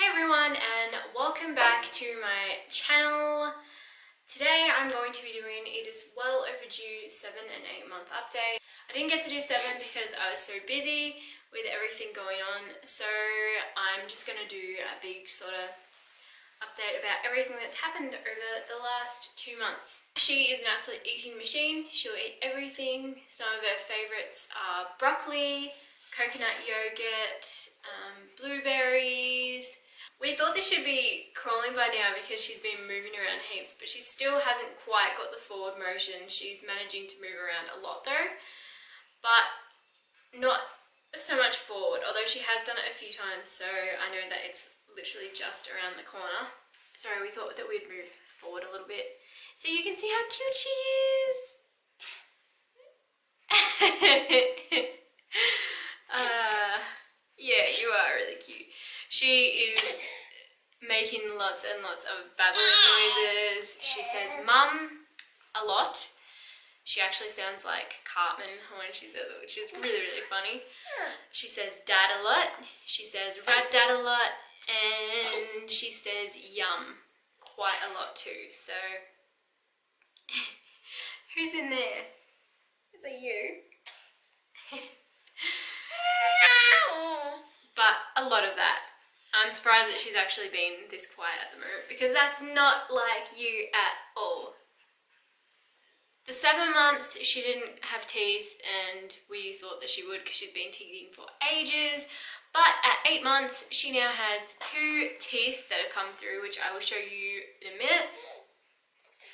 everyone, and welcome back to my channel. Today I'm going to be doing Edith's well overdue 7 and 8 month update. I didn't get to do 7 because I was so busy with everything going on, so I'm just going to do a big sort of update about everything that's happened over the last 2 months. She is an absolute eating machine. She'll eat everything. Some of her favourites are broccoli, coconut yogurt, blueberries. We thought this should be crawling by now because she's been moving around heaps, but she still hasn't quite got the forward motion. She's managing to move around a lot though, but not so much forward, although she has done it a few times, so I know that it's literally just around the corner. Sorry, we thought that we'd move forward a little bit so you can see how cute she is. Yeah, you are really cute. She is making lots and lots of babbling noises. She says mum a lot. She actually sounds like Cartman when she says it, which is really, really funny. She says dad a lot. She says rad dad a lot. And she says yum quite a lot too. So, who's in there? Is it you? But a lot of that. I'm surprised that she's actually been this quiet at the moment because that's not like you at all. The 7 months she didn't have teeth, and we thought that she would because she's been teething for ages. But at 8 months she now has 2 teeth that have come through, which I will show you in a minute.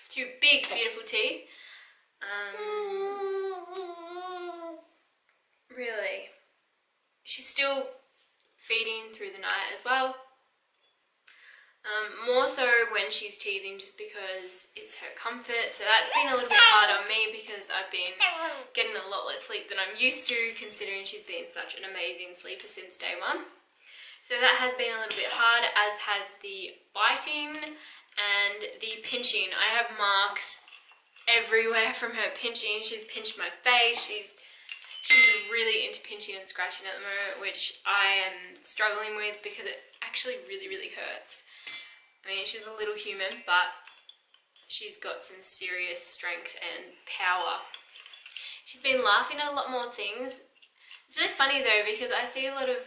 2 big beautiful teeth. Really. She's still feeding through the night as well. More so when she's teething, just because it's her comfort. So that's been a little bit hard on me because I've been getting a lot less sleep than I'm used to, considering she's been such an amazing sleeper since day 1. So that has been a little bit hard, as has the biting and the pinching. I have marks everywhere from her pinching. She's pinched my face. She's really into pinching and scratching at the moment, which I am struggling with because it actually really, really hurts. I mean, she's a little human, but she's got some serious strength and power. She's been laughing at a lot more things. It's really funny though, because I see a lot of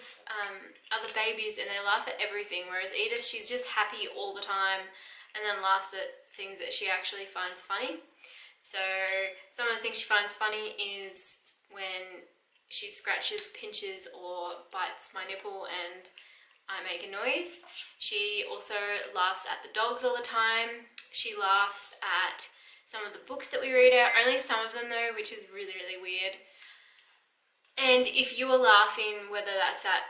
other babies and they laugh at everything, whereas Edith, she's just happy all the time and then laughs at things that she actually finds funny. So some of the things she finds funny is when she scratches, pinches or bites my nipple and I make a noise. She also laughs at the dogs all the time. She laughs at some of the books that we read out, only some of them though, which is really, really weird. And if you are laughing, whether that's at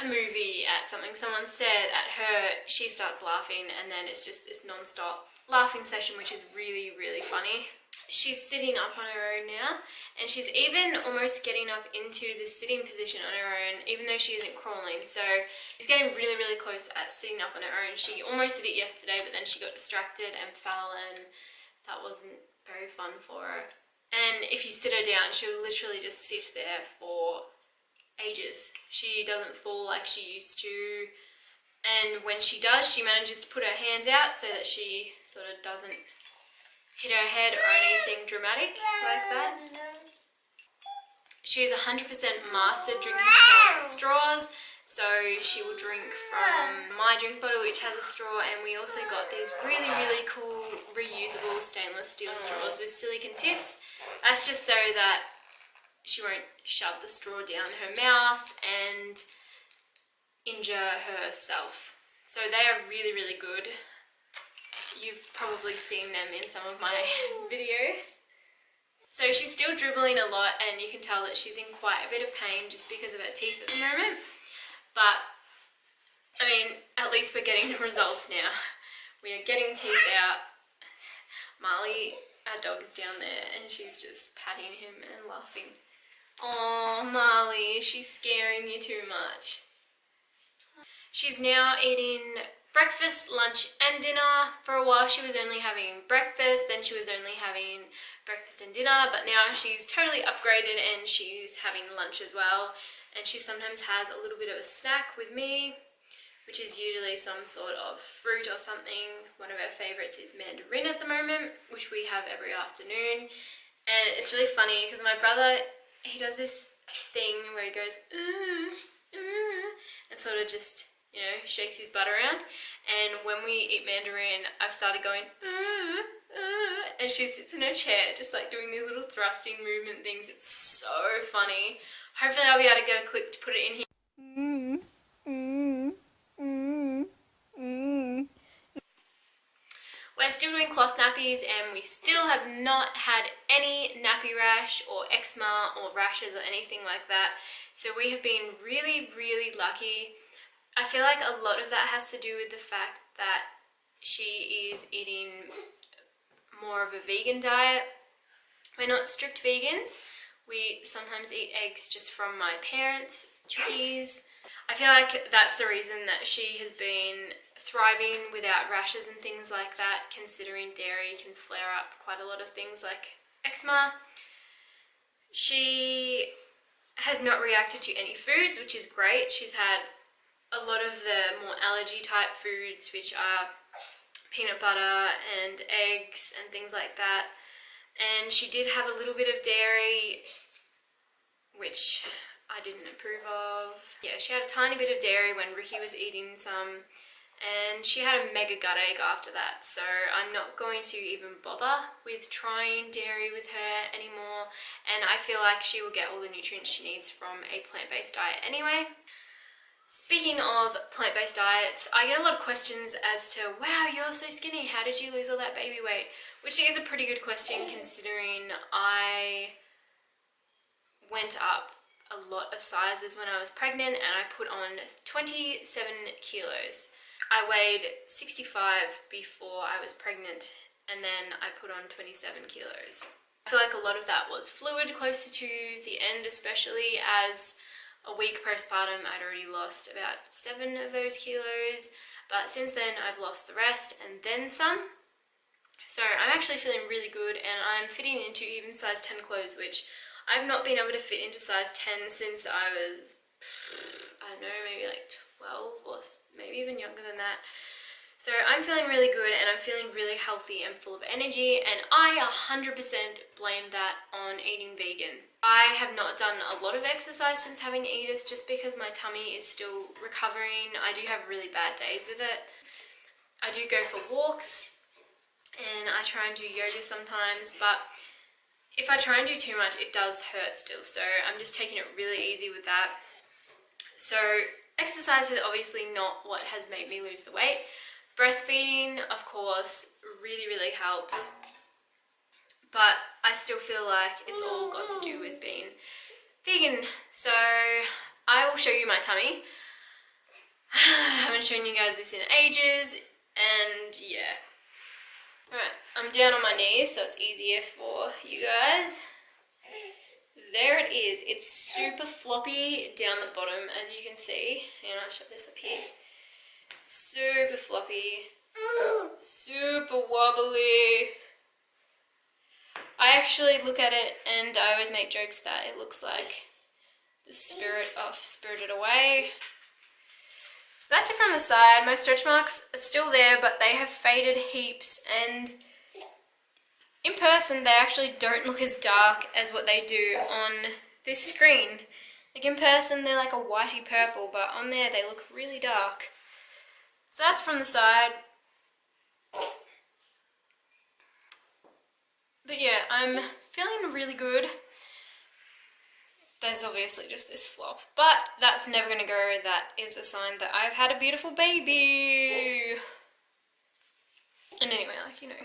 a movie, at something someone said, at her, she starts laughing, and then it's just this non-stop laughing session, which is really, really funny. She's sitting up on her own now, and she's even almost getting up into the sitting position on her own, even though she isn't crawling. So she's getting really, really close at sitting up on her own. She almost did it yesterday, but then she got distracted and fell, and that wasn't very fun for her. And if you sit her down, she'll literally just sit there for ages. She doesn't fall like she used to, and when she does, she manages to put her hands out so that she sort of doesn't hit her head or anything dramatic like that. She is 100% mastered drinking from straws, so she will drink from my drink bottle, which has a straw, and we also got these really, really cool reusable stainless steel straws with silicone tips. That's just so that she won't shove the straw down her mouth and injure herself. So they are really, really good. You've probably seen them in some of my videos. So she's still dribbling a lot, and you can tell that she's in quite a bit of pain just because of her teeth at the moment. But, I mean, at least we're getting the results now. We are getting teeth out. Marley, our dog, is down there, and she's just patting him and laughing. Oh, Marley, she's scaring you too much. She's now eating breakfast, lunch and dinner. For a while she was only having breakfast, then she was only having breakfast and dinner, but now she's totally upgraded and she's having lunch as well. And she sometimes has a little bit of a snack with me, which is usually some sort of fruit or something. One of our favourites is mandarin at the moment, which we have every afternoon. And it's really funny because my brother, he does this thing where he goes, and sort of just, you know, shakes his butt around. And when we eat mandarin, I've started going, and she sits in her chair just like doing these little thrusting movement things. It's so funny. Hopefully I'll be able to get a clip to put it in here. We're still doing cloth nappies and we still have not had any nappy rash or eczema or rashes or anything like that. So we have been really, really lucky. I feel like a lot of that has to do with the fact that she is eating more of a vegan diet. We're not strict vegans. We sometimes eat eggs just from my parents' chickies. I feel like that's the reason that she has been thriving without rashes and things like that, considering dairy can flare up quite a lot of things like eczema. She has not reacted to any foods, which is great. She's had a lot of the more allergy type foods, which are peanut butter and eggs and things like that. And she did have a little bit of dairy, which I didn't approve of. Yeah, she had a tiny bit of dairy when Ricky was eating some, and she had a mega gut ache after that. So I'm not going to even bother with trying dairy with her anymore, and I feel like she will get all the nutrients she needs from a plant-based diet anyway. Speaking of plant-based diets, I get a lot of questions as to, wow, you're so skinny, how did you lose all that baby weight? Which is a pretty good question considering I went up a lot of sizes when I was pregnant and I put on 27 kilos. I weighed 65 before I was pregnant and then I put on 27 kilos. I feel like a lot of that was fluid closer to the end, especially as a week postpartum I'd already lost about 7 of those kilos, but since then I've lost the rest and then some. So I'm actually feeling really good and I'm fitting into even size 10 clothes, which I've not been able to fit into size 10 since I was, I don't know, maybe like 12 or maybe even younger than that. So I'm feeling really good and I'm feeling really healthy and full of energy, and I 100% blame that on eating vegan. I have not done a lot of exercise since having Edith just because my tummy is still recovering. I do have really bad days with it. I do go for walks and I try and do yoga sometimes, but if I try and do too much, it does hurt still, so I'm just taking it really easy with that. So exercise is obviously not what has made me lose the weight. Breastfeeding, of course, really, really helps, but I still feel like it's all got to do with being vegan. So I will show you my tummy. I haven't shown you guys this in ages, and yeah. Alright, I'm down on my knees so it's easier for you guys. There it is. It's super floppy down the bottom, as you can see. And I'll shove this up here. Super floppy. Super wobbly. I actually look at it and I always make jokes that it looks like the spirit of Spirited Away. So that's it from the side. My stretch marks are still there, but they have faded heaps, and in person they actually don't look as dark as what they do on this screen. Like in person they're like a whitey purple, but on there they look really dark. So that's from the side. But yeah, I'm feeling really good. There's obviously just this flop, but that's never going to go. That is a sign that I've had a beautiful baby. And anyway, like, you know,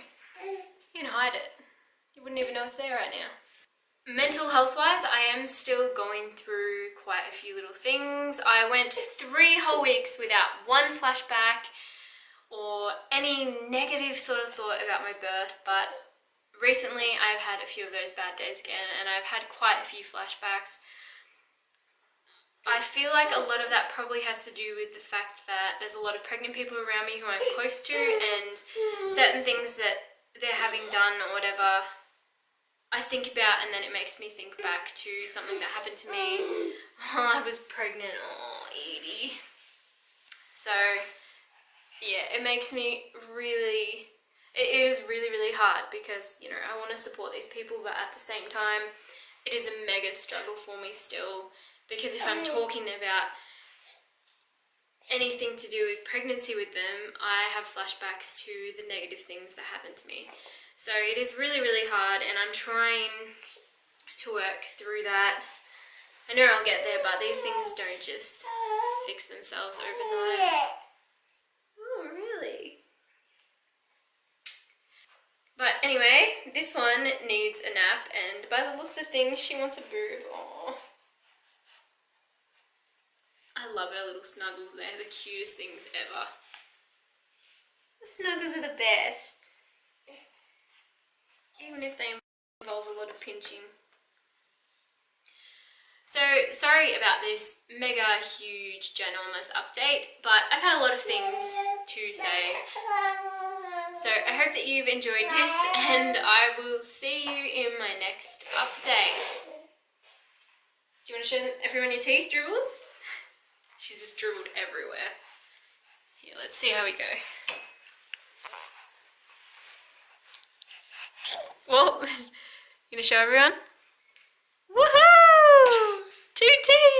you can hide it. You wouldn't even know it's there right now. Mental health wise, I am still going through quite a few little things. I went 3 whole weeks without one flashback or any negative sort of thought about my birth, but recently I've had a few of those bad days again, and I've had quite a few flashbacks. I feel like a lot of that probably has to do with the fact that there's a lot of pregnant people around me who I'm close to, and certain things that they're having done or whatever I think about, and then it makes me think back to something that happened to me while I was pregnant. Oh, Edie. So yeah, it makes me really, it is really, really hard because, you know, I want to support these people, but at the same time, it is a mega struggle for me still, because if I'm talking about anything to do with pregnancy with them, I have flashbacks to the negative things that happened to me. So it is really, really hard, and I'm trying to work through that. I know I'll get there, but these things don't just fix themselves overnight. Oh, really? But anyway, this one needs a nap, and by the looks of things, she wants a boob. Aww. I love her little snuggles. They're the cutest things ever. The snuggles are the best. Even if they involve a lot of pinching. So, sorry about this mega huge ginormous update, but I've had a lot of things to say. So, I hope that you've enjoyed this, and I will see you in my next update. Do you want to show everyone your teeth, Dribbles? She's just dribbled everywhere. Here, let's see how we go. Well, you gonna show everyone? Woohoo! 2 teeth!